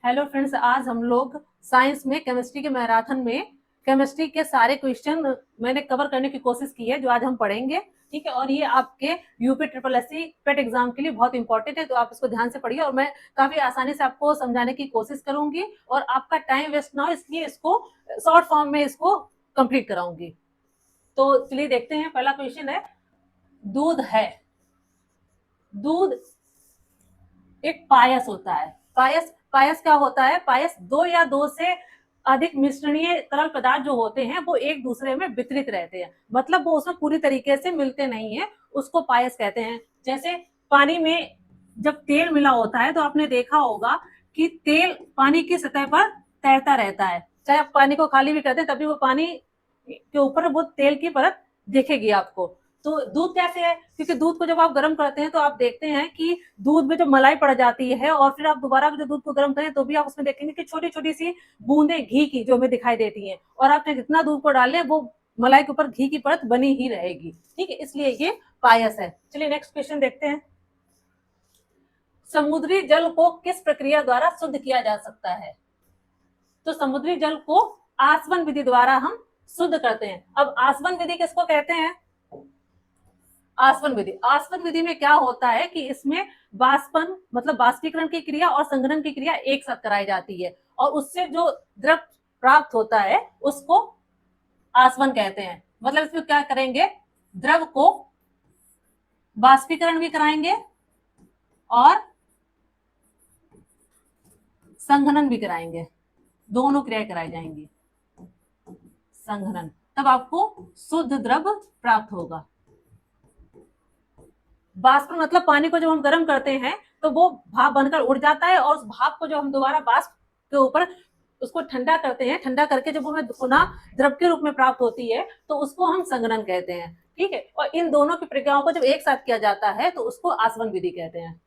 Hello friends, आज हम लोग साइंस में केमिस्ट्री के मैराथन में केमिस्ट्री के सारे क्वेश्चन मैंने कवर करने की कोशिश की है, जो आज हम पढ़ेंगे। ठीक है, और ये आपके UP triple S C PET exam के लिए बहुत इंपॉर्टेंट है, तो आप इसको ध्यान से पढ़िए और मैं काफी आसानी से आपको समझाने की कोशिश करूंगी और आपका टाइम वेस्ट ना हो इसलिए इसको शॉर्ट फॉर्म में इसको कंप्लीट कराऊंगी। तो चलिए देखते हैं। पहला क्वेश्चन है, दूध है। दूध एक पायस होता है। पायस पायस क्या होता है? पायस दो या दो से अधिक मिश्रणीय तरल पदार्थ जो होते हैं वो एक दूसरे में वितरित रहते हैं, मतलब वो उसमें पूरी तरीके से मिलते नहीं है, उसको पायस कहते हैं। जैसे पानी में जब तेल मिला होता है तो आपने देखा होगा कि तेल पानी की सतह पर तैरता रहता है, चाहे आप पानी को खाली भी करते हैं तभी वो पानी के ऊपर वो तेल की परत दिखेगी आपको। तो दूध कैसे है? क्योंकि दूध को जब आप गर्म करते हैं तो आप देखते हैं कि दूध में जो मलाई पड़ जाती है और फिर आप दोबारा जो दूध को गर्म करें तो भी आप उसमें देखेंगे कि छोटी छोटी सी बूंदे घी की जो हमें दिखाई देती हैं, और आपने जितना दूध को डाल वो मलाई के ऊपर घी की परत बनी ही रहेगी। ठीक है, इसलिए ये पायस है। चलिए नेक्स्ट क्वेश्चन देखते हैं। समुद्री जल को किस प्रक्रिया द्वारा शुद्ध किया जा सकता है? तो समुद्री जल को आसवन विधि द्वारा हम शुद्ध करते हैं। अब आसवन विधि किसको कहते हैं? आसवन विधि। आसवन विधि में क्या होता है कि इसमें बाष्पन मतलब बाष्पीकरण की क्रिया और संघनन की क्रिया एक साथ कराई जाती है, और उससे जो द्रव प्राप्त होता है उसको आसवन कहते हैं। मतलब इसमें क्या करेंगे, द्रव को बाष्पीकरण भी कराएंगे और संघनन भी कराएंगे, दोनों क्रियाएं कराई जाएंगी। संघनन, तब आपको शुद्ध द्रव प्राप्त होगा। बाष्पन मतलब पानी को जब हम गर्म करते हैं तो वो भाप बनकर उड़ जाता है, और उस भाप को जब हम दोबारा बाष्प के ऊपर उसको ठंडा करते हैं, ठंडा करके जब हमें पुनः द्रव के रूप में प्राप्त होती है तो उसको हम संघनन कहते हैं। ठीक है, और इन दोनों की प्रक्रियाओं को जब एक साथ किया जाता है तो उसको आसवन विधि कहते हैं।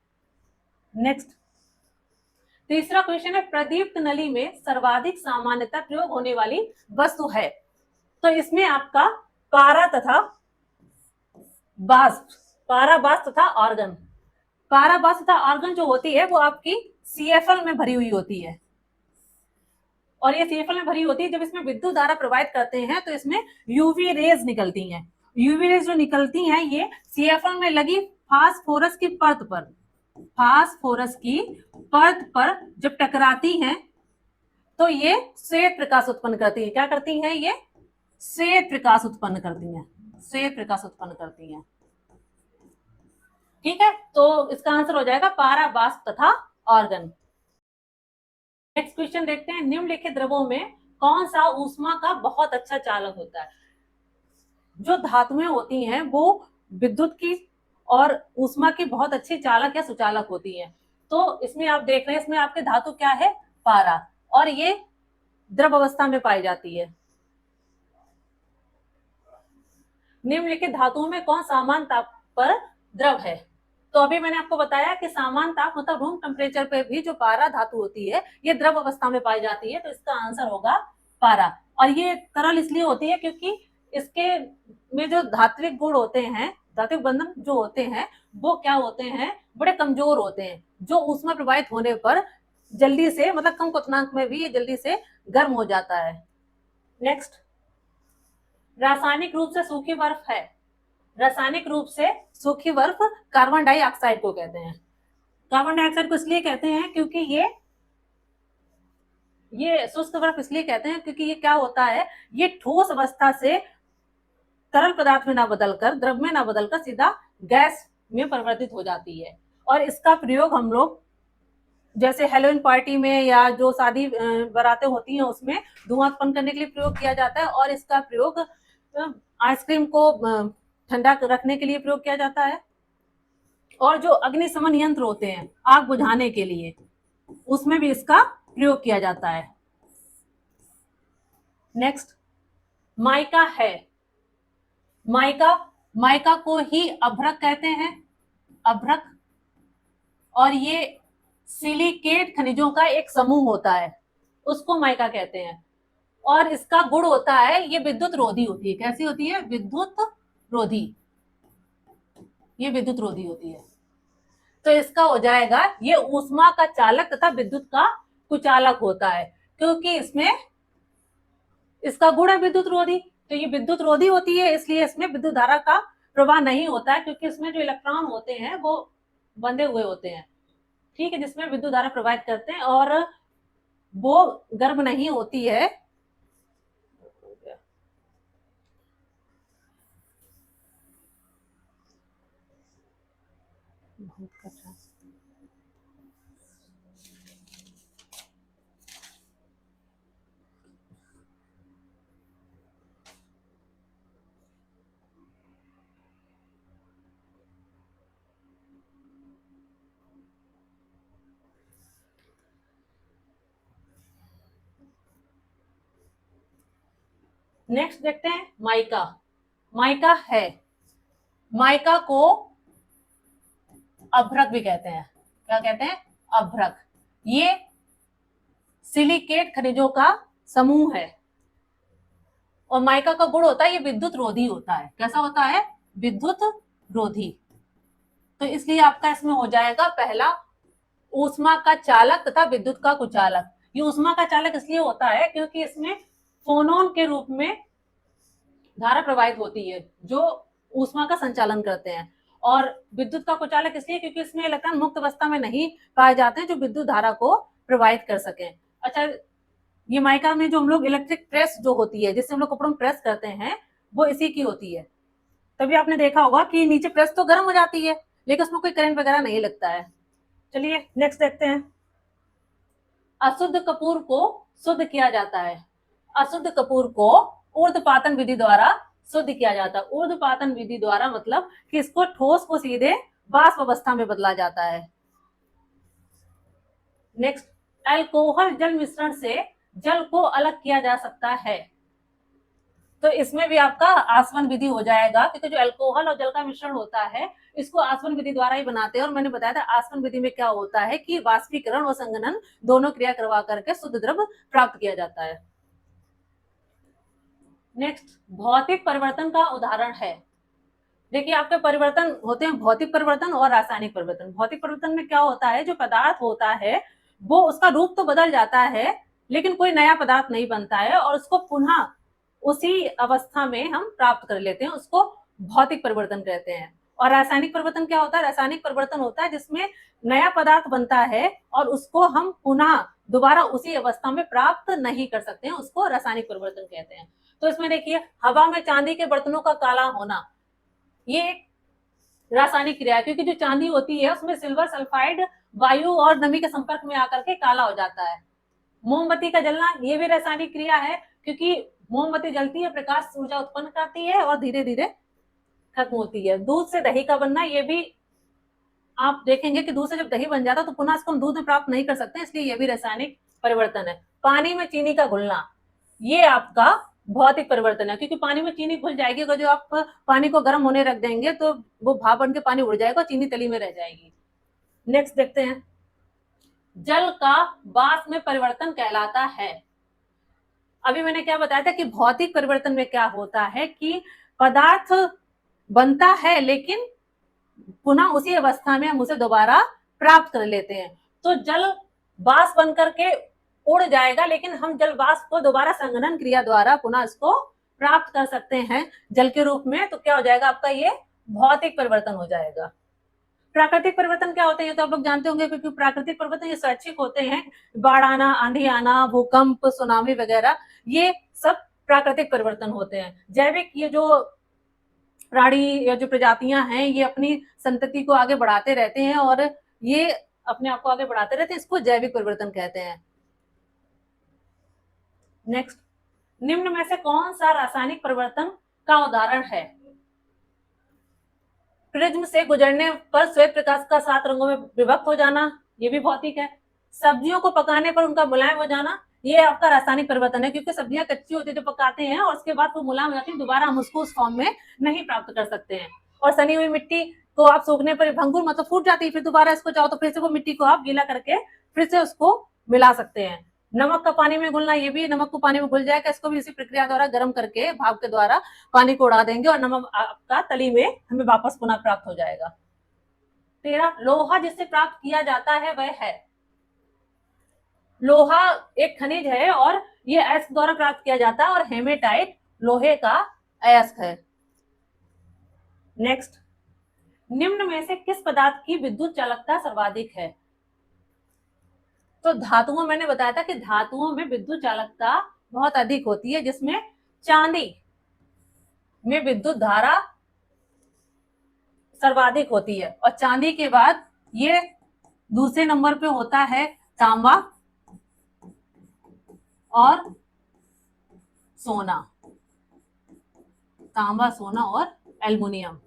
नेक्स्ट, तीसरा क्वेश्चन है, प्रदीप्त नली में सर्वाधिक सामान्यतः प्रयोग होने वाली वस्तु है। तो इसमें आपका पारा तथा बाष्प, पारा बाष्प तथा आर्गन। पारा बाष्प तथा आर्गन जो होती है वो आपकी सीएफएल में भरी हुई होती है, और ये सीएफएल में भरी होती है। जब इसमें विद्युत धारा प्रवाहित करते हैं तो इसमें यूवी रेज निकलती हैं। यूवी रेज जो निकलती हैं ये सीएफएल में लगी फास्फोरस की परत पर, फास्फोरस की परत पर जब टकराती हैं तो ये श्वेत प्रकाश उत्पन्न करती है। क्या करती हैं? ये श्वेत प्रकाश उत्पन्न करती हैं, श्वेत प्रकाश उत्पन्न करती हैं। ठीक है, तो इसका आंसर हो जाएगा पारा बाष्प तथा आर्गन। नेक्स्ट क्वेश्चन देखते हैं, निम्नलिखित द्रवों में कौन सा ऊष्मा का बहुत अच्छा चालक होता है? जो धातुएं होती हैं वो विद्युत की और ऊष्मा की बहुत अच्छी चालक या सुचालक होती हैं। तो इसमें आप देख रहे हैं, इसमें आपके धातु क्या है? पारा, और ये द्रव अवस्था में पाई जाती है। निम्नलिखित धातुओं में कौन सामान्य ताप पर द्रव है? तो अभी मैंने आपको बताया कि सामान्य ताप मतलब रूम टेम्परेचर पे भी जो पारा धातु होती है ये द्रव अवस्था में पाई जाती है, तो इसका आंसर होगा पारा। और ये तरल इसलिए होती है क्योंकि इसके में जो धात्विक गुण होते हैं, धात्विक बंधन जो होते हैं वो क्या होते हैं, बड़े कमजोर होते हैं, जो ऊष्मा प्रवाहित होने पर जल्दी से मतलब कम क्वथनांक में भी ये जल्दी से गर्म हो जाता है। नेक्स्ट, रासायनिक रूप से सूखी बर्फ है। रासायनिक रूप से सूखी बर्फ कार्बन डाइऑक्साइड को कहते हैं। कार्बन डाइऑक्साइड को इसलिए कहते हैं क्योंकि ये शुष्क बर्फ इसलिए कहते हैं क्योंकि ये क्या होता है, ये ठोस अवस्था से तरल पदार्थ में ना बदलकर, द्रव में ना बदलकर सीधा गैस में परिवर्तित हो जाती है। और इसका प्रयोग हम लोग जैसे हेलोइन पार्टी में या जो शादी बारातें होती हैं उसमें धुआं उत्पन्न करने के लिए प्रयोग किया जाता है, और इसका प्रयोग आइसक्रीम को ठंडा रखने के लिए प्रयोग किया जाता है, और जो अग्निशमन यंत्र होते हैं आग बुझाने के लिए उसमें भी इसका प्रयोग किया जाता है। नेक्स्ट, माइका है। माइका, माइका को ही अभ्रक कहते हैं, अभ्रक, और ये सिलिकेट खनिजों का एक समूह होता है, उसको माइका कहते हैं। और इसका गुण होता है ये विद्युत रोधी होती है। कैसी होती है? विद्युत रोधी, ये विद्युत रोधी होती है। तो इसका हो जाएगा ये ऊष्मा का चालक तथा विद्युत का कुचालक होता है, क्योंकि इसमें इसका गुण है विद्युत रोधी, तो ये विद्युत रोधी होती है, इसलिए इसमें विद्युत धारा का प्रवाह नहीं होता है, क्योंकि इसमें जो इलेक्ट्रॉन होते हैं वो बंधे हुए होते हैं, ठीक है, जिसमें विद्युत धारा प्रवाहित करते हैं, और वो गर्म नहीं होती है। नेक्स्ट देखते हैं माइका। माइका है, माइका को अभ्रक भी कहते हैं। क्या कहते हैं? अभ्रक। ये सिलिकेट खनिजों का समूह है, और माइका का गुण होता है ये विद्युत रोधी होता है। कैसा होता है? विद्युत रोधी। तो इसलिए आपका इसमें हो जाएगा पहला ऊष्मा का चालक तथा विद्युत का कुचालक। ये ऊष्मा का चालक इसलिए होता है क्योंकि इसमें फोनोन के रूप में धारा प्रवाहित होती है जो ऊष्मा का संचालन करते हैं, और विद्युत का कुचालक इसलिए क्योंकि इसमें इलेक्ट्रॉन मुक्त अवस्था में नहीं पाए जाते हैं जो विद्युत धारा को प्रवाहित कर सकें। अच्छा, ये माइका में जो हम लोग इलेक्ट्रिक प्रेस जो होती है जिससे हम लोग कपड़ों में प्रेस करते हैं वो इसी की होती है। तभी आपने देखा होगा कि नीचे प्रेस तो गर्म हो जाती है लेकिन उसमें कोई करंट वगैरह नहीं लगता है। चलिए नेक्स्ट देखते हैं। अशुद्ध कपूर को शुद्ध किया जाता है। अशुद्ध कपूर को ऊर्ध्वपातन विधि द्वारा शुद्ध किया जाता है। ऊर्ध्वपातन विधि द्वारा मतलब कि इसको ठोस को सीधे वाष्प अवस्था में बदला जाता है। नेक्स्ट, अल्कोहल जल मिश्रण से जल को अलग किया जा सकता है। तो इसमें भी आपका आसवन विधि हो जाएगा, क्योंकि जो अल्कोहल और जल का मिश्रण होता है इसको आसवन विधि द्वारा ही बनाते हैं। और मैंने बताया था आसवन विधि में क्या होता है कि वाष्पीकरण और संघनन दोनों क्रिया करवा करके शुद्ध द्रव प्राप्त किया जाता है। नेक्स्ट, भौतिक परिवर्तन का उदाहरण है। देखिए आपके परिवर्तन होते हैं भौतिक परिवर्तन और रासायनिक परिवर्तन। भौतिक परिवर्तन में क्या होता है, जो पदार्थ होता है वो उसका रूप तो बदल जाता है लेकिन कोई नया पदार्थ नहीं बनता है, और उसको पुनः उसी अवस्था में हम प्राप्त कर लेते हैं, उसको भौतिक परिवर्तन कहते हैं। और रासायनिक परिवर्तन क्या होता है? रासायनिक परिवर्तन होता है जिसमें नया पदार्थ बनता है और उसको हम पुनः दोबारा उसी अवस्था में प्राप्त नहीं कर सकते हैं, उसको रासायनिक परिवर्तन कहते हैं। तो इसमें देखिए हवा में चांदी के बर्तनों का काला होना, ये एक रासायनिक क्रिया है, क्योंकि जो चांदी होती है उसमें सिल्वर सल्फाइड वायु और नमी के संपर्क में आकर के काला हो जाता है। मोमबत्ती का जलना ये भी रासायनिक क्रिया है, क्योंकि मोमबत्ती जलती है, प्रकाश ऊर्जा उत्पन्न करती है और धीरे धीरे खत्म होती है। दूध से दही का बनना, ये भी आप देखेंगे कि दूध से जब दही बन जाता है तो पुनः इसको हम दूध में प्राप्त नहीं कर सकते, इसलिए ये भी रासायनिक परिवर्तन है। पानी में चीनी का घुलना, ये आपका भौतिक परिवर्तन है, क्योंकि पानी में चीनी घुल जाएगी। अगर जो आप पानी को गर्म होने रख देंगे तो वो भाप बन के पानी उड़ जाएगा, चीनी तली में रह जाएगी। नेक्स्ट देखते हैं, जल का वाष्प में परिवर्तन कहलाता है। अभी मैंने क्या बताया था कि भौतिक परिवर्तन में क्या होता है कि पदार्थ बनता है लेकिन पुनः उसी अवस्था में हम उसे दोबारा प्राप्त कर लेते हैं। तो जल वाष्प बन करके उड़ जाएगा, लेकिन हम जल वाष्प को दोबारा संघनन क्रिया द्वारा पुनः इसको प्राप्त कर सकते हैं जल के रूप में। तो क्या हो जाएगा आपका? ये भौतिक परिवर्तन हो जाएगा। प्राकृतिक परिवर्तन क्या होते हैं तो आप लोग जानते होंगे, क्योंकि प्राकृतिक परिवर्तन ये स्वैच्छिक होते हैं। बाढ़ आना, आंधी आना, भूकंप, सुनामी वगैरह, ये सब प्राकृतिक परिवर्तन होते हैं। जैविक, ये जो प्राणी या जो प्रजातियां हैं ये अपनी संतति को आगे बढ़ाते रहते हैं और ये अपने आप को आगे बढ़ाते रहते हैं, इसको जैविक परिवर्तन कहते हैं। नेक्स्ट, निम्न में से कौन सा रासायनिक परिवर्तन का उदाहरण है? प्रिज्म से गुजरने पर श्वेत प्रकाश का 7 रंगों में विभक्त हो जाना, ये भी भौतिक है। सब्जियों को पकाने पर उनका मुलायम हो जाना, ये आपका रासायनिक परिवर्तन है, क्योंकि सब्जियां कच्ची होती है जो पकाते हैं और उसके बाद वो मुलायम हो जाती है, दोबारा हम उसको उस फॉर्म में नहीं प्राप्त कर सकते हैं। और सनी हुई मिट्टी को आप सूखने पर भंगुर मतलब फूट जाती है, फिर दोबारा इसको चाहो तो फिर से वो मिट्टी को आप गीला करके फिर से उसको मिला सकते हैं। नमक का पानी में घुलना, ये भी नमक को पानी में घुल जाएगा, इसको भी इसी प्रक्रिया द्वारा गर्म करके भाप के द्वारा पानी को उड़ा देंगे और नमक आपका तली में हमें वापस पुनः प्राप्त हो जाएगा। 13, लोहा जिससे प्राप्त किया जाता है वह है। लोहा एक खनिज है और ये अयस्क द्वारा प्राप्त किया जाता है और हेमेटाइट लोहे का अयस्क है। नेक्स्ट, निम्न में से किस पदार्थ की विद्युत चालकता सर्वाधिक है? तो धातुओं, मैंने बताया था कि धातुओं में विद्युत चालकता बहुत अधिक होती है, जिसमें चांदी में विद्युत धारा सर्वाधिक होती है और चांदी के बाद ये दूसरे नंबर पे होता है तांबा और सोना, तांबा, सोना और एल्युमिनियम।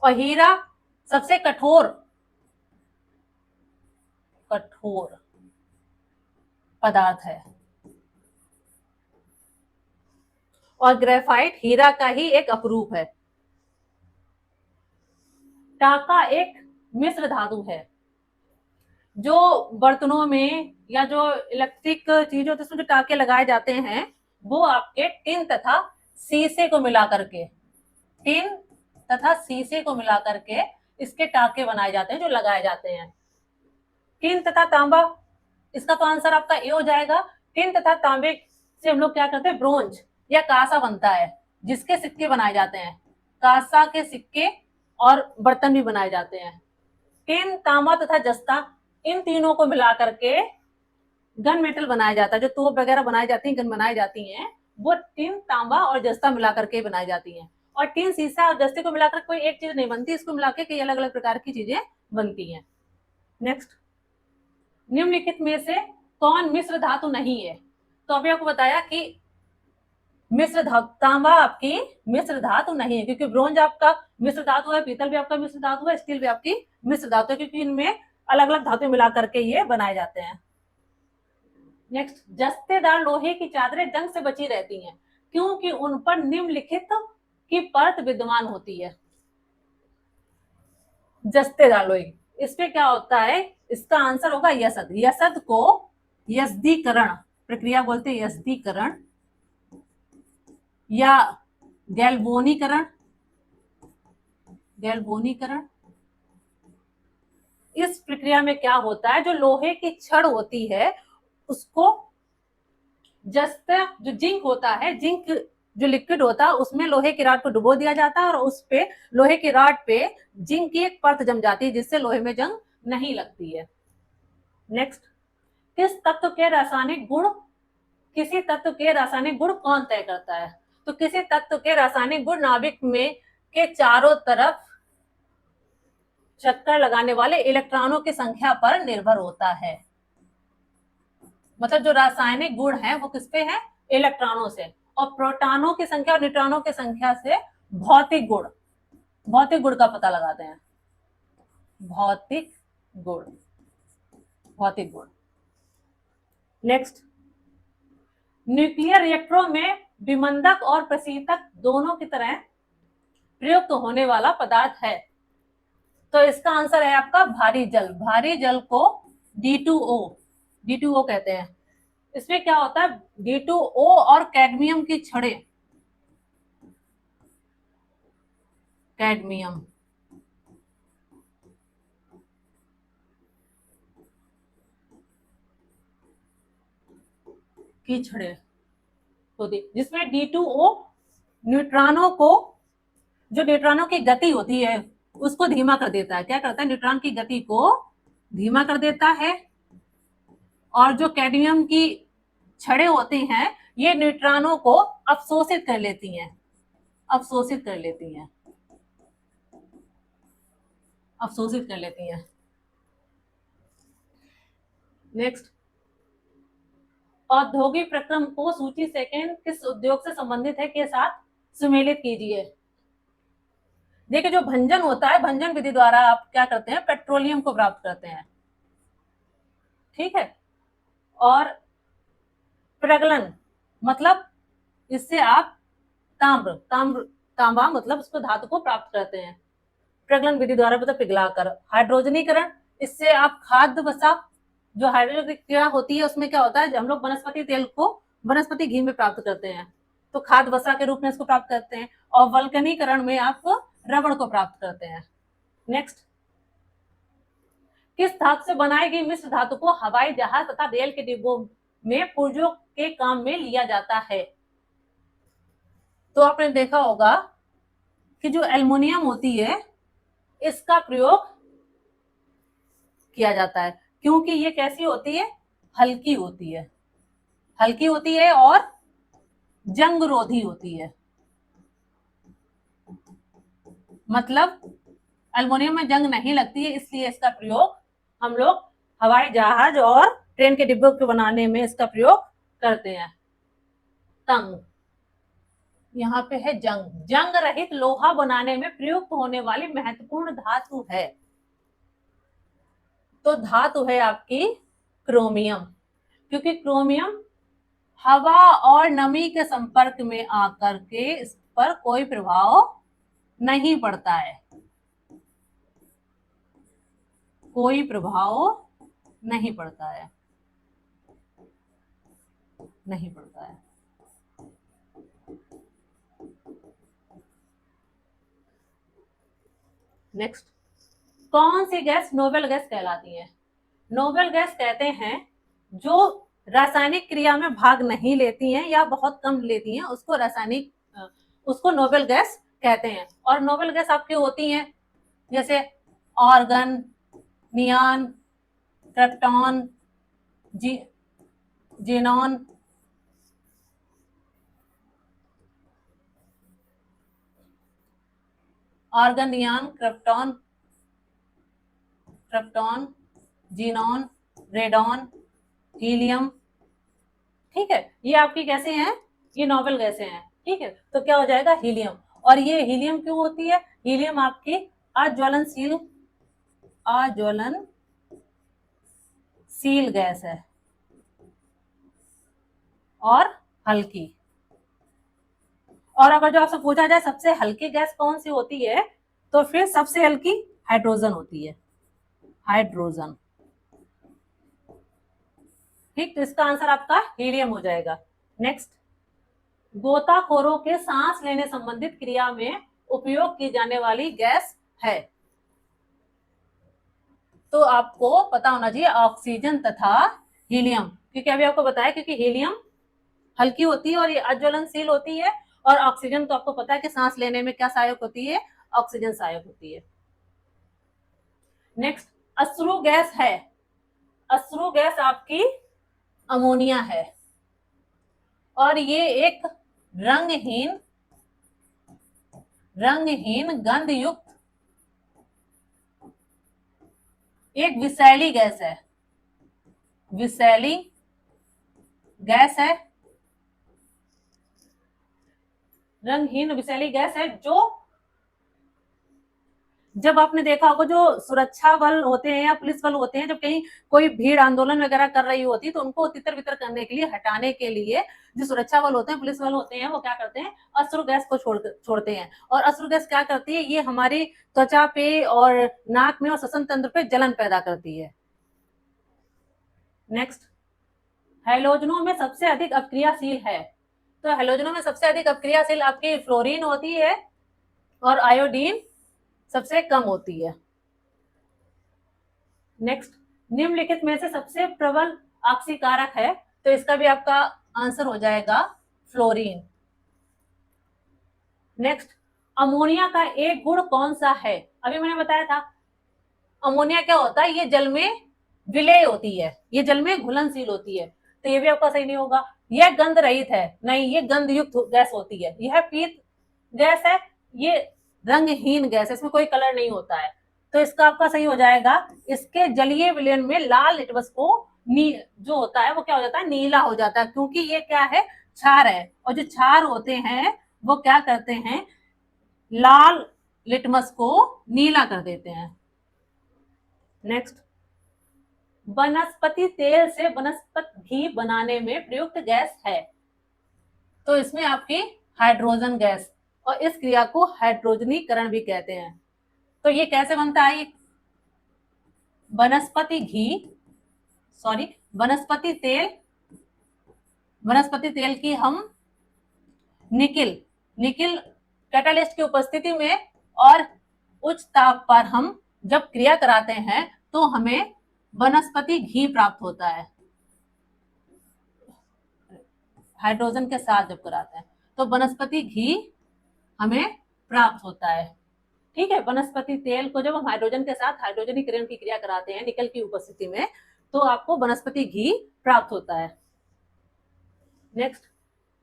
और हीरा सबसे कठोर पदार्थ है और ग्रेफाइट हीरा का ही एक अपरूप है। टाका एक मिश्र धातु है। जो बर्तनों में या जो इलेक्ट्रिक चीज होती है उसमें जो टाके लगाए जाते हैं वो आपके टिन तथा शीशे को मिलाकर के, टिन तथा शीशे को मिलाकर के इसके टाके बनाए जाते हैं जो लगाए जाते हैं। टिन तथा तांबा, इसका तो आंसर आपका ए हो जाएगा। टिन तथा तांबे से हम लोग क्या करते हैं, ब्रोंज या कांसा बनता है जिसके सिक्के बनाए जाते हैं। कांसा के सिक्के और बर्तन भी बनाए जाते हैं। टिन, तांबा तथा जस्ता, इन तीनों को मिला करके गन मेटल बनाया जाता है। जो तोप वगैरह बनाई जाती है, गन बनाई जाती हैं, वो टिन, तांबा और जस्ता मिलाकर के बनाई जाती हैं। और टिन, शीशा और जस्ते को मिलाकर कोई एक चीज नहीं बनती, इसको मिलाकर कई अलग अलग प्रकार की चीजें बनती हैं। नेक्स्ट, निम्नलिखित में से कौन मिश्र धातु नहीं है? तो अभी आपको बताया कि मिश्र धातु, तांबा आपकी मिश्र धातु नहीं है क्योंकि ब्रोंज आपका मिश्र धातु है, पीतल भी आपका मिश्र धातु है, स्टील भी आपकी मिश्र धातु है क्योंकि इनमें अलग अलग धातु मिला करके ये बनाए जाते हैं। नेक्स्ट, जस्तेदार लोहे की चादरें जंग से बची रहती हैं क्योंकि उन पर निम्नलिखित की परत विद्यमान होती है। जस्तेदार लोहे, इस पे क्या होता है, इसका आंसर होगा यसद। यसद को यस्दीकरण प्रक्रिया बोलते हैं, यस्दीकरण या गैल्वोनीकरण। गैल्वोनीकरण, इस प्रक्रिया में क्या होता है, जो लोहे की छड़ होती है उसको जस्ट जो जिंक होता है, जिंक जो लिक्विड होता है उसमें लोहे की राड को डुबो दिया जाता है और उस पे लोहे की राड पे जिंक की एक परत जम जाती है जिससे लोहे में जंग नहीं लगती है। नेक्स्ट, किस तत्व के रासायनिक गुण, किसी तत्व के रासायनिक गुण कौन तय करता है? तो किसी तत्व के रासायनिक गुण नाभिक में के चारों तरफ चक्कर लगाने वाले इलेक्ट्रॉनों की संख्या पर निर्भर होता है। मतलब जो रासायनिक गुण है वो किस पे है, इलेक्ट्रॉनों से, और प्रोटॉनों की संख्या और न्यूट्रॉनों की संख्या से भौतिक गुण, भौतिक गुण का पता लगाते हैं। भौतिक गुण, भौतिक गुण। नेक्स्ट, न्यूक्लियर रिएक्टरों में विमंदक और प्रशीतक दोनों की तरह प्रयुक्त होने वाला पदार्थ है। तो इसका आंसर है आपका भारी जल। भारी जल को D2O, D2O कहते हैं। इसमें क्या होता है, D2O और कैडमियम की छड़ें, कैडमियम की छड़ें होती जिसमें D2O न्यूट्रॉनों को, जो न्यूट्रॉनों की गति होती है उसको धीमा कर देता है। क्या करता है, न्यूट्रॉन की गति को धीमा कर देता है। और जो कैडमियम की छड़ें होती हैं ये न्यूट्रॉनों को अवशोषित कर लेती हैं, अवशोषित कर लेती हैं, अवशोषित कर लेती हैं। नेक्स्ट, औद्योगिक प्रक्रम को सूची सेकंड किस उद्योग से संबंधित है के साथ सुमेलित कीजिए। देखिए, जो भंजन होता है, भंजन विधि द्वारा आप क्या करते हैं, पेट्रोलियम को प्राप्त करते हैं, ठीक है। और प्रगलन मतलब इससे आप तांबा मतलब उसको धातु को प्राप्त करते हैं प्रगलन विधि द्वारा, मतलब पिघलाकर। हाइड्रोजनीकरण, इससे आप खाद्य वसा, जो हाइड्रोजनिक क्रिया होती है उसमें क्या होता है, हम लोग वनस्पति तेल को वनस्पति घी में प्राप्त करते हैं तो खाद्य वसा के रूप में इसको प्राप्त करते हैं। और वल्कनीकरण में आप रबड़ को प्राप्त करते हैं। नेक्स्ट, किस धातु से बनाई गई मिश्र धातु को हवाई जहाज तथा रेल के डिब्बों में पुर्जों के काम में लिया जाता है? तो आपने देखा होगा कि जो एल्युमिनियम होती है इसका प्रयोग किया जाता है, क्योंकि ये कैसी होती है? हल्की होती है, हल्की होती है और जंग रोधी होती है। मतलब एल्युमिनियम में जंग नहीं लगती है, इसलिए इसका प्रयोग हम लोग हवाई जहाज और ट्रेन के डिब्बों को बनाने में इसका प्रयोग करते हैं। तंग, यहाँ पे है जंग, जंग रहित लोहा बनाने में प्रयुक्त होने वाली महत्वपूर्ण धातु है। तो धातु है आपकी क्रोमियम, क्योंकि क्रोमियम हवा और नमी के संपर्क में आकर के इस पर कोई प्रभाव नहीं पड़ता है, कोई प्रभाव नहीं पड़ता है, नहीं पड़ता है। नेक्स्ट, कौन सी गैस नोबेल गैस कहलाती है? नोबेल गैस कहते हैं जो रासायनिक क्रिया में भाग नहीं लेती हैं या बहुत कम लेती हैं, उसको नोबेल गैस कहते हैं। और नोबेल गैस आपकी होती हैं जैसे organ, neon, krypton, xenon, organ, neon, krypton, xenon, radon, helium. ठीक है, ये आपकी कैसे हैं? ये नोबेल गैसें हैं। ठीक है, तो क्या हो जाएगा? हीलियम। और ये हीलियम क्यों होती है? हीलियम आपकी अज्वलनशील गैस है और हल्की। और अगर जो आपसे पूछा जाए सबसे हल्की गैस कौन सी होती है, तो फिर सबसे हल्की हाइड्रोजन होती है, हाइड्रोजन। ठीक, तो इसका आंसर आपका हीलियम हो जाएगा। नेक्स्ट, गोताखोरों के सांस लेने संबंधित क्रिया में उपयोग की जाने वाली गैस है। तो आपको पता होना चाहिए ऑक्सीजन तथा हीलियम, क्योंकि अभी आपको बताया क्योंकि हीलियम हल्की होती है और ये अज्वलनशील होती है, और ऑक्सीजन तो आपको पता है कि सांस लेने में क्या सहायक होती है? ऑक्सीजन सहायक होती है। नेक्स्ट, अश्रु गैस है। अश्रु गैस आपकी अमोनिया है और ये एक रंगहीन गंध युक्त एक विषैली गैस है, विषैली गैस है, रंगहीन विषैली गैस है। जो जब आपने देखा होगा जो सुरक्षा बल होते हैं या पुलिस बल होते हैं, जब कहीं कोई भीड़ आंदोलन वगैरह कर रही होती है तो उनको तितर बितर करने के लिए, हटाने के लिए जो सुरक्षा बल होते हैं, पुलिस बल होते हैं, वो क्या करते हैं? अश्रु गैस को छोड़ते हैं। और अश्रु गैस क्या करती है? ये हमारी त्वचा पे और नाक में और श्वसन तंत्र पे जलन पैदा करती है। नेक्स्ट, हैलोजनों में सबसे अधिक अपक्रियाशील है। तो हैलोजनों में सबसे अधिक अपक्रियाशील आपकी फ्लोरीन होती है और आयोडीन सबसे कम होती है। नेक्स्ट, निम्नलिखित में से सबसे प्रबल ऑक्सीकारक है, तो इसका भी आपका आंसर हो जाएगा फ्लोरीन। नेक्स्ट, अमोनिया का एक गुण कौन सा है? अभी मैंने बताया था अमोनिया क्या होता है? ये जल में विलेय होती है, ये जल में घुलनशील होती है, तो ये भी आपका सही नहीं होगा। यह गंध रहित है, नहीं, ये गंध युक्त गैस होती है। यह पीत गैस है, ये रंगहीन गैस है, इसमें कोई कलर नहीं होता है, तो इसका आपका सही हो जाएगा। इसके जलीय विलयन में लाल लिटमस को जो होता है वो क्या हो जाता है? नीला हो जाता है, क्योंकि ये क्या है? क्षार है, और जो क्षार होते हैं वो क्या करते हैं? लाल लिटमस को नीला कर देते हैं। नेक्स्ट, वनस्पति तेल से वनस्पति घी बनाने में प्रयुक्त गैस है, तो इसमें आपकी हाइड्रोजन गैस, और इस क्रिया को हाइड्रोजनीकरण भी कहते हैं। तो ये कैसे बनता है? वनस्पति तेल की हम निकिल कैटालिस्ट की उपस्थिति में और उच्च ताप पर हम जब क्रिया कराते हैं तो हमें वनस्पति घी प्राप्त होता है, हाइड्रोजन के साथ जब कराते हैं तो वनस्पति घी हमें प्राप्त होता है। ठीक है, वनस्पति तेल को जब हम हाइड्रोजन के साथ हाइड्रोजनीकरण की क्रिया कराते हैं निकल की उपस्थिति में, तो आपको वनस्पति घी प्राप्त होता है। नेक्स्ट,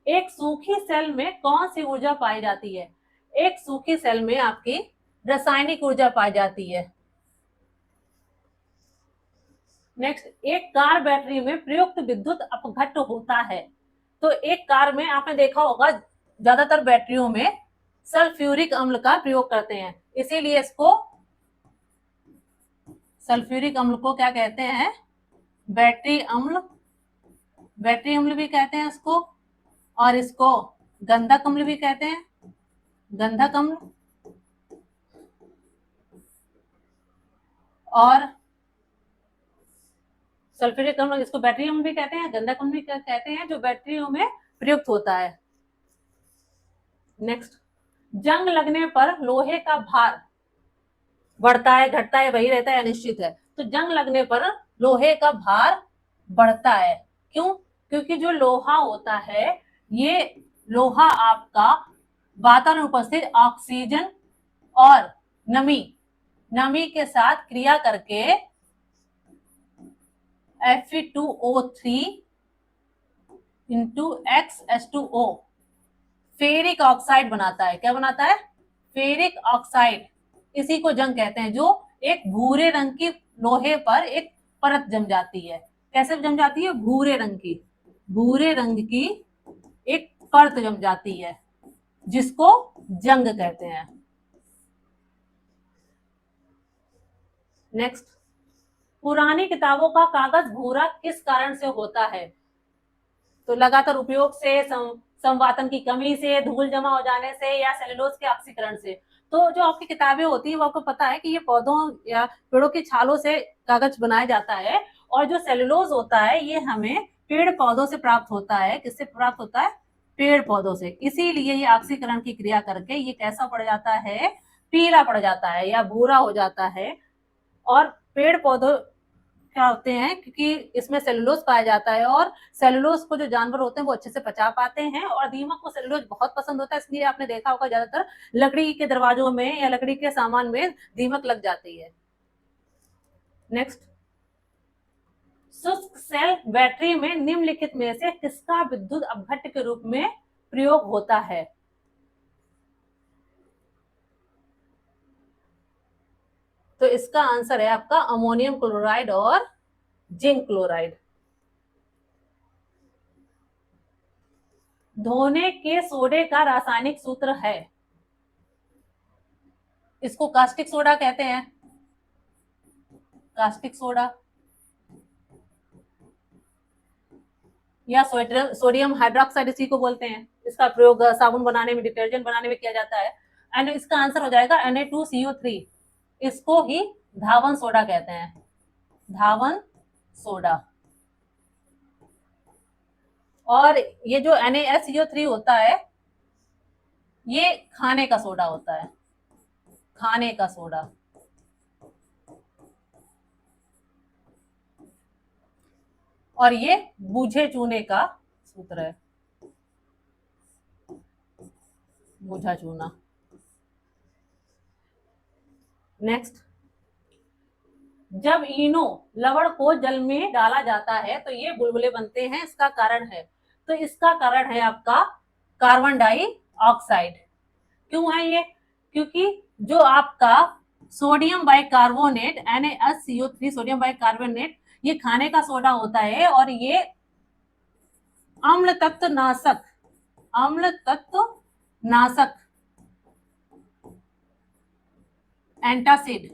एक सूखी सेल में कौन सी ऊर्जा पाई जाती है? एक सूखी सेल में आपकी रासायनिक ऊर्जा पाई जाती है। नेक्स्ट, एक कार बैटरी में प्रयुक्त विद्युत अपघट्ट होता है। तो एक कार में आपने देखा होगा ज्यादातर बैटरियों में सल्फ्यूरिक अम्ल का प्रयोग करते हैं, इसीलिए इसको सल्फ्यूरिक अम्ल को क्या कहते हैं? बैटरी अम्ल, बैटरी अम्ल भी कहते हैं इसको, और इसको गंधक अम्ल भी कहते हैं, गंधक अम्ल। और सल्फ्यूरिक अम्ल इसको बैटरी अम्ल भी कहते हैं, गंधक अम्ल भी कहते हैं, जो बैटरियों में प्रयुक्त होता है। नेक्स्ट, जंग लगने पर लोहे का भार बढ़ता है, घटता है, वही रहता है, अनिश्चित है। तो जंग लगने पर लोहे का भार बढ़ता है। क्यों? क्योंकि जो लोहा होता है, ये लोहा आपका वातावरण में उपस्थित ऑक्सीजन और नमी के साथ क्रिया करके Fe2O3 into XH2O ferric oxide बनाता है। क्या बनाता है? Ferric oxide. इसी को जंग कहते हैं, जो एक भूरे रंग की लोहे पर एक परत जम जाती है। कैसे जम जाती है? भूरे रंग की एक परत जम जाती है, जिसको जंग कहते हैं। नेक्स्ट, पुरानी किताबों का कागज भूरा किस कारण से होता है? तो लगातार उपयोग से, संवातन की कमी से, धूल जमा हो जाने से, या सेलुलोज के ऑक्सीकरण से। तो जो आपकी किताबें होती है वो आपको पता है कि ये पौधों या पेड़ों की छालों से कागज बनाया जाता है, और जो सेलुलोज होता है ये हमें पेड़ पौधों से प्राप्त होता है। किससे प्राप्त होता है? पेड़ पौधों से। इसीलिए ये ऑक्सीकरण की क्रिया करके ये कैसा पड़ जाता है? पीला पड़ जाता है या भूरा हो जाता है। और पेड़ पौधों क्या होते हैं, क्योंकि इसमें सेलुलोज पाया जाता है, और सेलुलोज को जो जानवर होते हैं वो अच्छे से पचा पाते हैं, और दीमक को सेलुलोज बहुत पसंद होता है, इसलिए आपने देखा होगा ज्यादातर लकड़ी के दरवाजों में या लकड़ी के सामान में दीमक लग जाती है। नेक्स्ट, शुष्क सेल बैटरी में निम्नलिखित में से किसका विद्युत अपघट्ट के रूप में प्रयोग होता है? तो इसका आंसर है आपका अमोनियम क्लोराइड और जिंक क्लोराइड। धोने के सोडे का रासायनिक सूत्र है, इसको कास्टिक सोडा कहते हैं, कास्टिक सोडा, या सोडियम हाइड्रोक्साइड इसी को बोलते हैं। इसका प्रयोग साबुन बनाने में, डिटर्जेंट बनाने में किया जाता है। एंड इसका आंसर हो जाएगा Na2CO3। इसको ही धावन सोडा कहते हैं, धावन सोडा। और ये जो NaSCO3 होता है, ये खाने का सोडा होता है, खाने का सोडा। और ये बूझे चूने का सूत्र है, बूझा चूना। नेक्स्ट, जब इनो लवण को जल में डाला जाता है तो ये बुलबुले बनते हैं, इसका कारण है? तो इसका कारण है आपका कार्बन डाइऑक्साइड। क्यों है ये? क्योंकि जो आपका sodium bicarbonate NaSCO3 sodium bicarbonate ये खाने का सोडा होता है, और ये अम्ल तत्व नाशक, अम्ल तत्व नाशक, एंटासिड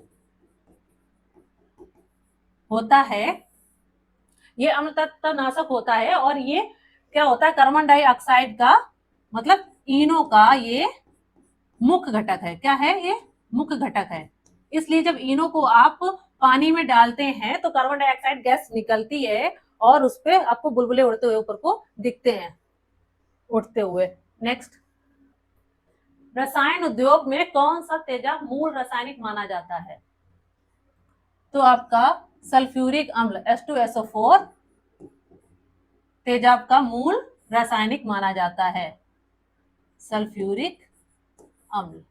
होता है। ये अम्ल तत्व नाशक होता है, और ये क्या होता है? कार्बन डाइऑक्साइड का, मतलब इनो का ये मुख्य घटक है। क्या है? ये मुख्य घटक है। इसलिए जब इनो को आप पानी में डालते हैं तो कार्बन डाइऑक्साइड गैस निकलती है, और उस पर आपको बुलबुले उड़ते हुए ऊपर को दिखते हैं, उठते हुए। नेक्स्ट, रसायन उद्योग में कौन सा तेजाब मूल रासायनिक माना जाता है? तो आपका सल्फ्यूरिक अम्ल H2SO4 तेजाब का मूल रासायनिक माना जाता है, सल्फ्यूरिक अम्ल।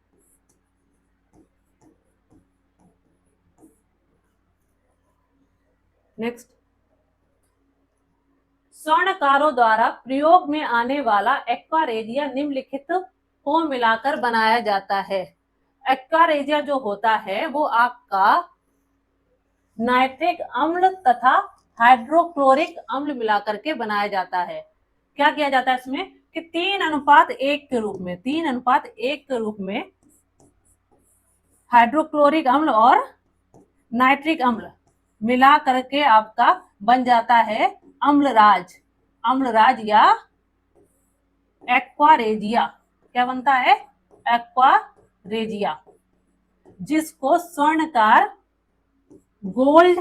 नेक्स्ट, स्वर्णकारों द्वारा प्रयोग में आने वाला एक्वा रेजिया निम्नलिखित को मिलाकर बनाया जाता है। एक्वा रेजिया जो होता है वो आपका नाइट्रिक अम्ल तथा हाइड्रोक्लोरिक अम्ल मिलाकर के बनाया जाता है। क्या किया जाता है इसमें कि 3:1 के रूप में, 3:1 के रूप में हाइड्रोक्लोरिक अम्ल और नाइट्रिक अम्ल मिला करके आपका बन जाता है अम्लराज, अम्लराज या एक्वा रेजिया। क्या बनता है? एक्वा रेजिया, जिसको स्वर्णकार गोल्ड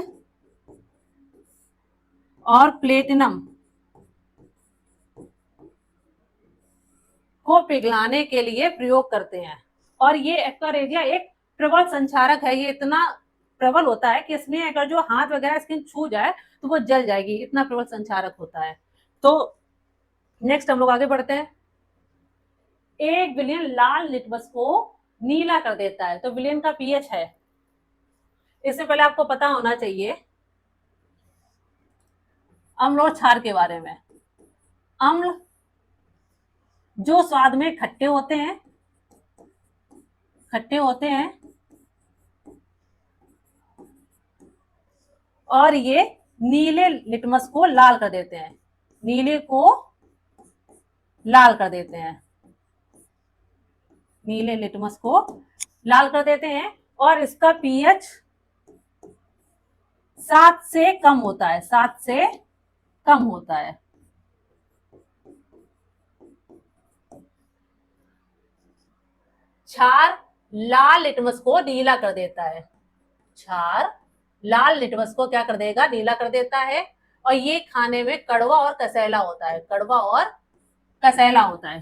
और प्लेटिनम को पिघलाने के लिए प्रयोग करते हैं। और ये एक्वा रेजिया एक प्रबल संचारक है, ये इतना प्रबल होता है कि इसमें अगर जो हाथ वगैरह स्किन छू जाए तो वो जल जाएगी, इतना प्रबल संचारक होता है। तो नेक्स्ट हम लोग आगे बढ़ते हैं। 1 विलयन लाल लिटमस को नीला कर देता है। तो विलयन का पीएच है, इससे पहले आपको पता होना चाहिए अम्ल और क्षार के बारे में। अम्ल जो स्वाद में खट्टे होते हैं, खट्टे होते हैं, और ये नीले लिटमस को लाल कर देते हैं, नीले को लाल कर देते हैं, नीले लिटमस को लाल कर देते हैं। और इसका पीएच 7 से कम होता है, 7 से कम होता है। क्षार लाल लिटमस को नीला कर देता है, क्षार लाल लिटमस को क्या कर देगा? नीला कर देता है। और ये खाने में कड़वा और कसैला होता है, कड़वा और कसैला होता है,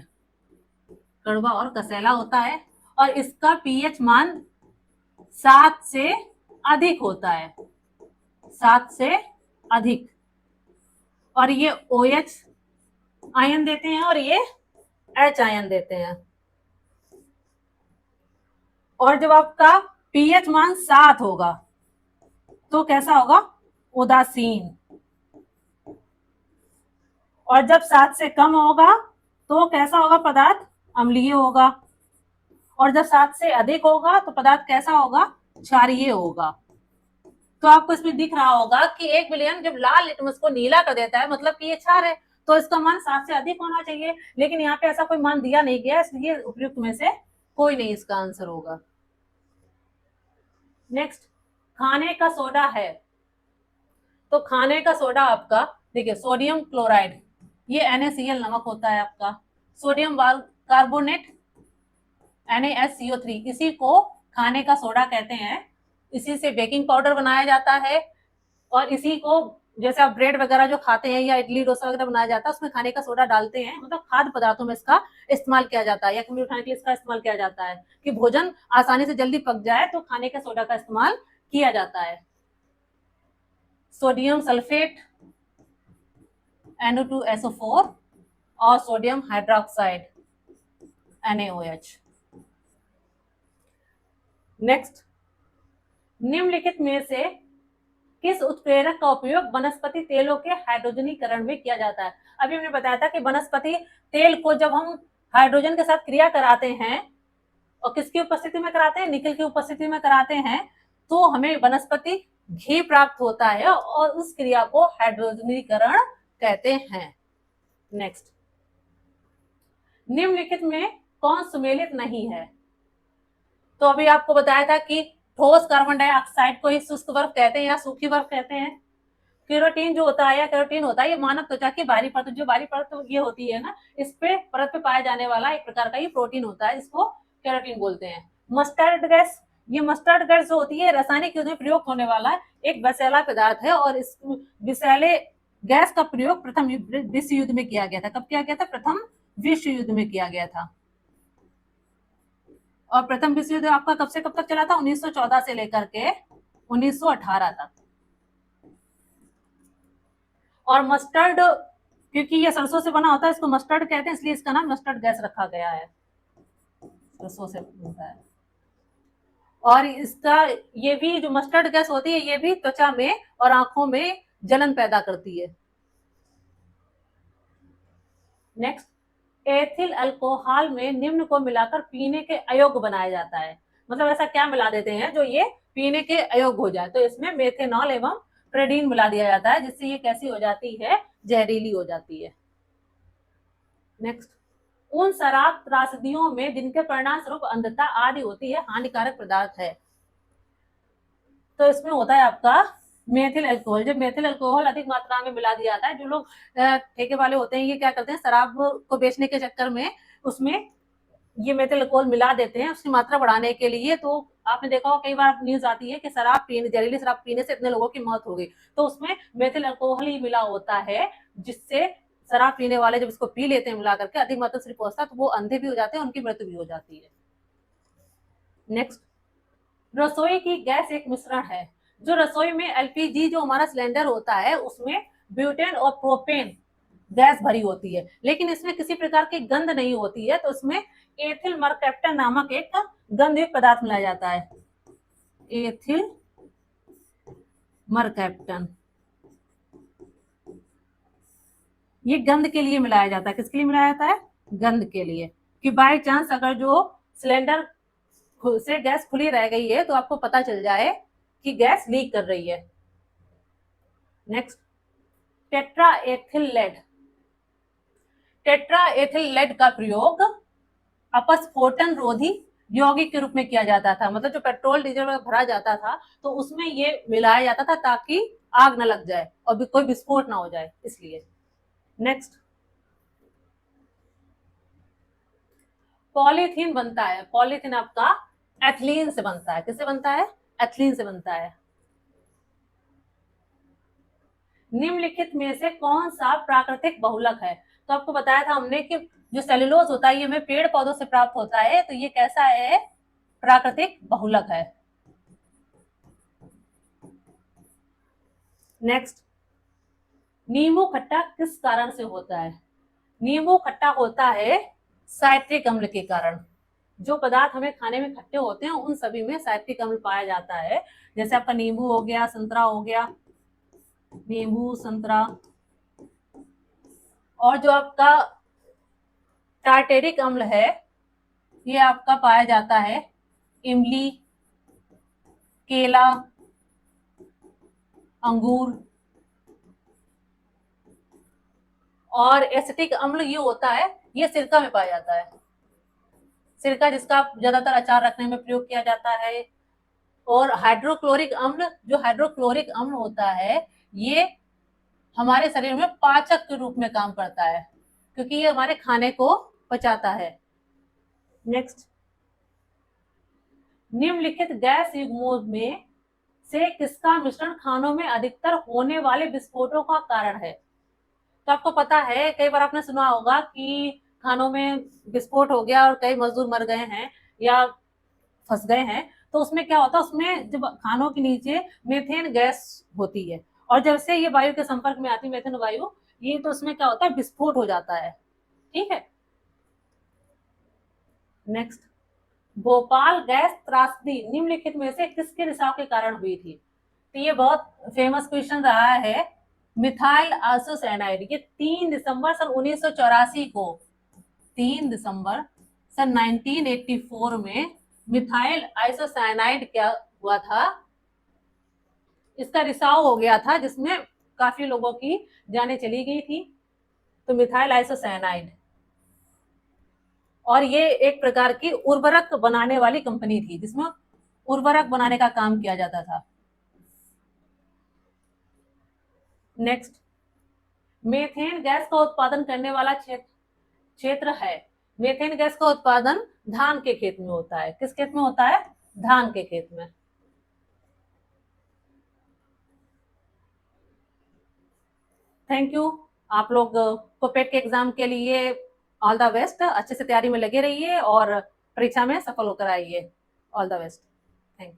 कड़वा और कसैला होता है। और इसका पीएच मान 7 से अधिक होता है, 7 से अधिक। और ये OH आयन देते हैं और ये H आयन देते हैं। और जब आपका पीएच मान 7 होगा तो कैसा होगा? उदासीन। और जब 7 से कम होगा तो कैसा होगा पदार्थ? अम्लीय होगा। और जब 7 से अधिक होगा तो पदार्थ कैसा होगा? क्षारीय होगा। तो आपको इसमें दिख रहा होगा कि 1 विलयन जब लाल लिटमस को नीला कर देता है मतलब कि ये क्षार है, तो इसका मान 7 से अधिक होना चाहिए, लेकिन यहाँ पे ऐसा कोई मान दिया नहीं गया, इसलिए उपयुक्त में से कोई नहीं इसका आंसर होगा। नेक्स्ट, खाने का सोडा है। तो खाने का सोडा आपका देखिए सोडियम क्लोराइड, ये NaCl नमक होता है आपका, सोडियम कार्बोनेट NaSCO3, इसी को खाने का सोडा कहते हैं। इसी से बेकिंग पाउडर बनाया जाता है। और इसी को जैसे आप ब्रेड वगैरह जो खाते हैं या इडली डोसा वगैरह बनाया जाता है उसमें खाने का सोडा डालते हैं, मतलब खाद्य पदार्थों में इसका इस्तेमाल किया जाता है, या खमीर उठाने के लिए इसका इस्तेमाल किया जाता है कि भोजन आसानी से जल्दी पक जाए, तो खाने का सोडा का इस्तेमाल किया जाता है। सोडियम सल्फेट NO2SO4 और सोडियम हाइड्रोक्साइड NaOH। नेक्स्ट, निम्नलिखित में से किस उत्प्रेरक का उपयोग वनस्पति तेलों के हाइड्रोजनीकरण में किया जाता है? अभी हमने बताया था कि वनस्पति तेल को जब हम हाइड्रोजन के साथ क्रिया कराते हैं, और किसकी उपस्थिति में कराते हैं? निकल की उपस्थिति में कराते हैं, तो हमें वनस्पति घी प्राप्त होता है और उस क्रिया को हाइड्रोजनीकरण कहते हैं। नेक्स्ट, निम्नलिखित में कौन सुमेलित नहीं है? तो अभी आपको बताया था कि ठोस कार्बन डाइऑक्साइड को ही शुष्क बर्फ कहते हैं या सूखी बर्फ कहते हैं। केरोटीन जो होता है या केरोटीन होता है, ये मानव त्वचा की बाहरी परत, जो बाहरी परत ये होती है ना, इस पे परत पे पाया जाने वाला एक प्रकार का ये प्रोटीन होता है, इसको केरोटीन बोलते हैं। मस्टर्ड गैस, ये मस्टर्ड गैस जो होती है रासायनिक युद्ध में प्रयोग होने वाला एक विषैला पदार्थ है, और इस विषैले गैस का प्रयोग प्रथम विश्व युद्ध में किया गया था। कब किया गया था? प्रथम विश्व युद्ध में किया गया था। और प्रथम विश्व युद्ध आपका कब से कब तक चला था? 1914 से लेकर के 1918 तक। और मस्टर्ड, क्योंकि ये सरसों से बना होता है, इसको मस्टर्ड कहते हैं, इसलिए इसका नाम मस्टर्ड गैस रखा गया है, सरसों से बनता है। और इसका ये भी जो मस्टर्ड गैस होती है, ये भी त्वचा में और आंखों में जलन पैदा करती है। नेक्स्ट, एथिल अल्कोहल में निम्न को मिलाकर पीने के अयोग्य बनाया जाता है। मतलब ऐसा क्या मिला देते हैं जो ये पीने के अयोग्य हो जाए? तो इसमें मेथेनॉल एवं प्रेडीन मिला दिया जाता है, जिससे ये कैसी हो जाती है? जहरीली हो जाती है। नेक्स्ट, उन शराब त्रासदियों में जिनके परिणाम स्वरूप अंधता आदि होती है हानिकारक पदार्थ है। तो इसमें होता है आपका मेथिल अल्कोहल। जब मेथिल अल्कोहल अधिक मात्रा में मिला दिया जाता है, जो लोग ठेके वाले होते हैं, ये क्या करते हैं, शराब को बेचने के चक्कर में उसमें ये मेथिल अल्कोहल मिला देते हैं उसकी मात्रा बढ़ाने के लिए। तो आपने देखा होगा कई बार न्यूज आती है कि जहरीली शराब पीने से इतने लोगों की मौत हो गई, तो उसमें मेथिल अल्कोहल ही मिला होता है, जिससे शराब पीने वाले जब इसको पी लेते हैं मिला करके, अधिक मात्रा से पहुंचता है, तो वो अंधे भी हो जाते हैं, उनकी मृत्यु भी हो जाती है। नेक्स्ट, रसोई की गैस एक मिश्रण है। जो रसोई में एलपीजी जो हमारा सिलेंडर होता है, उसमें ब्यूटेन और प्रोपेन गैस भरी होती है, लेकिन इसमें किसी प्रकार की गंध नहीं होती है, तो इसमें एथिल मरकैप्टन नामक एक गंधयुक्त पदार्थ मिलाया जाता है। एथिल मरकैप्टन, ये गंध के लिए मिलाया जाता है। किसके लिए मिलाया जाता है? गंध के लिए, कि बाय चांस अगर जो सिलेंडर से गैस खुली रह गई है तो आपको पता चल जाए कि गैस लीक कर रही है। Next, tetra ethyl lead. Tetra ethyl lead का प्रयोग अपस्फोटन रोधी यौगिक के रूप में किया जाता था। मतलब जो पेट्रोल डीजल में भरा जाता था, तो उसमें ये मिलाया जाता था ताकि आग न लग जाए और कोई विस्फोट ना हो जाए, इसलिए। नेक्स्ट, पॉलीथीन बनता है। पॉलीथीन आपका एथिलीन से बनता है। किससे बनता है? एथिलीन से बनता है। निम्नलिखित में से कौन सा प्राकृतिक बहुलक है? तो आपको बताया था हमने कि जो सेलुलोज होता है ये हमें पेड़ पौधों से प्राप्त होता है, तो ये कैसा है? प्राकृतिक बहुलक है। नेक्स्ट, नींबू खट्टा किस कारण से होता है? नींबू खट्टा होता है साइट्रिक अम्ल के कारण। जो पदार्थ हमें खाने में खट्टे होते हैं उन सभी में साइट्रिक अम्ल पाया जाता है। जैसे आपका नींबू हो गया, संतरा हो गया, नींबू, संतरा, और जो आपका टार्टेरिक अम्ल है ये आपका पाया जाता है इमली, केला, अंगूर। और एसिटिक अम्ल ये होता है, ये सिरका में पाया जाता है। सिरका जिसका ज्यादातर अचार रखने में प्रयोग किया जाता है। और हाइड्रोक्लोरिक अम्ल, जो हाइड्रोक्लोरिक अम्ल होता है ये हमारे शरीर में पाचक के रूप में काम करता है, क्योंकि ये हमारे खाने को पचाता है। नेक्स्ट, निम्नलिखित गैस युग्मों में से किसका मिश्रण खानों में अधिकतर होने वाले विस्फोटों का कारण है? तो आपको पता है, कई बार आपने सुना होगा कि खानों में विस्फोट हो गया और कई मजदूर मर गए हैं या फंस गए हैं। तो उसमें क्या होता है, उसमें जब खानों के नीचे मेथेन गैस होती है, और जब से ये वायु के संपर्क में आती है मेथेन वायु, ये तो उसमें क्या होता है, विस्फोट हो जाता है। ठीक है। नेक्स्ट, भोपाल गैस त्रासदी निम्नलिखित में से किसके रिसाव के कारण हुई थी? तो ये बहुत फेमस क्वेश्चन रहा है। मिथाइल आइसोसाइनाइड, ये 3 दिसंबर सन 1984 को, 3 दिसंबर सन 1984 में मिथाइल आइसोसाइनाइड क्या हुआ था, इसका रिसाव हो गया था, जिसमें काफी लोगों की जानें चली गई थी। तो मिथाइल आइसोसाइनाइड, और ये एक प्रकार की उर्वरक बनाने वाली कंपनी थी, जिसमें उर्वरक बनाने का काम किया जाता था। नेक्स्ट, मेथेन गैस का उत्पादन करने वाला क्षेत्र है। मेथेन गैस का उत्पादन धान के खेत में होता है। किस खेत में होता है? धान के खेत में। Thank you. आप लोग कोपेट के एग्जाम के लिए ऑल द बेस्ट, अच्छे से तैयारी में लगे रहिए और परीक्षा में सफल होकर आइए। All the best. Thank you.